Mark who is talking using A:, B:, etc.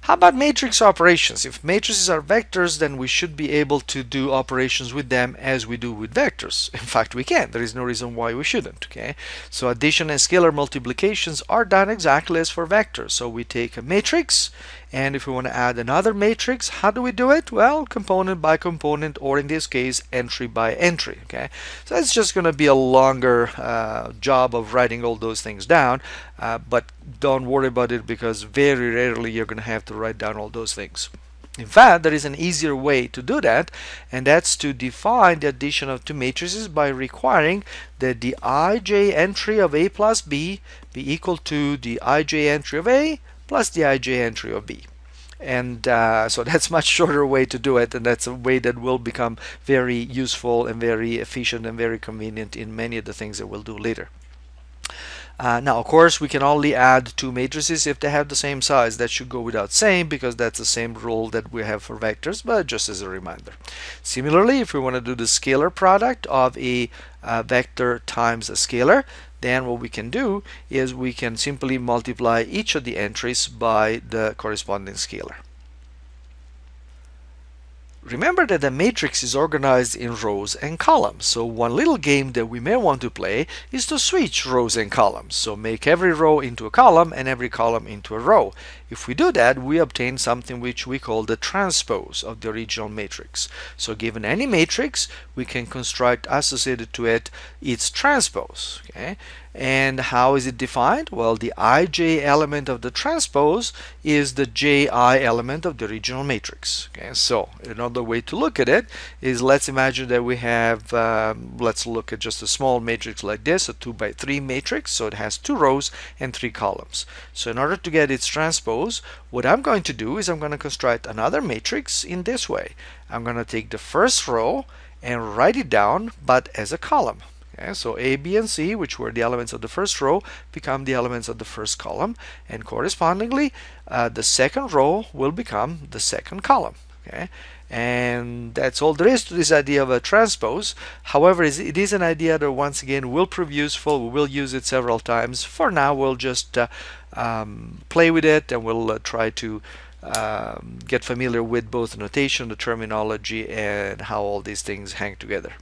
A: How about matrix operations? If matrices are vectors, then we should be able to do operations with them as we do with vectors. In fact, we can. There is no reason why we shouldn't. Okay, so addition and scalar multiplications are done exactly as for vectors. So we take a matrix, and if we want to add another matrix, how do we do it? Well, component by component, or in this case, entry by entry. Okay, so it's just going to be a longer job of writing all those things down, but don't worry about it, because very rarely you're going to have to write down all those things. In fact, there is an easier way to do that, and that's to define the addition of two matrices by requiring that the ij entry of A plus B be equal to the ij entry of A plus the ij entry of B. And so that's a much shorter way to do it, and that's a way that will become very useful and very efficient and very convenient in many of the things that we'll do later. Now, of course, we can only add two matrices if they have the same size. That should go without saying, because that's the same rule that we have for vectors, but just as a reminder. Similarly, if we want to do the scalar product of a vector times a scalar, then what we can do is we can simply multiply each of the entries by the corresponding scalar. Remember that the matrix is organized in rows and columns, so one little game that we may want to play is to switch rows and columns. So make every row into a column and every column into a row. If we do that, we obtain something which we call the transpose of the original matrix. So given any matrix, we can construct associated to it its transpose. Okay? And how is it defined? Well, the ij element of the transpose is the ji element of the original matrix. Okay, so another way to look at it is, let's imagine that we have, let's look at just a small matrix like this, a 2 by 3 matrix. So it has 2 rows and 3 columns. So in order to get its transpose, what I'm going to do is I'm going to construct another matrix in this way. I'm going to take the first row and write it down, but as a column. Okay, so A, B, and C, which were the elements of the first row, become the elements of the first column, and correspondingly, the second row will become the second column. Okay, and that's all there is to this idea of a transpose. However, it is an idea that once again will prove useful. We will use it several times. For now, we'll just play with it, and we'll try to get familiar with both notation, the terminology, and how all these things hang together.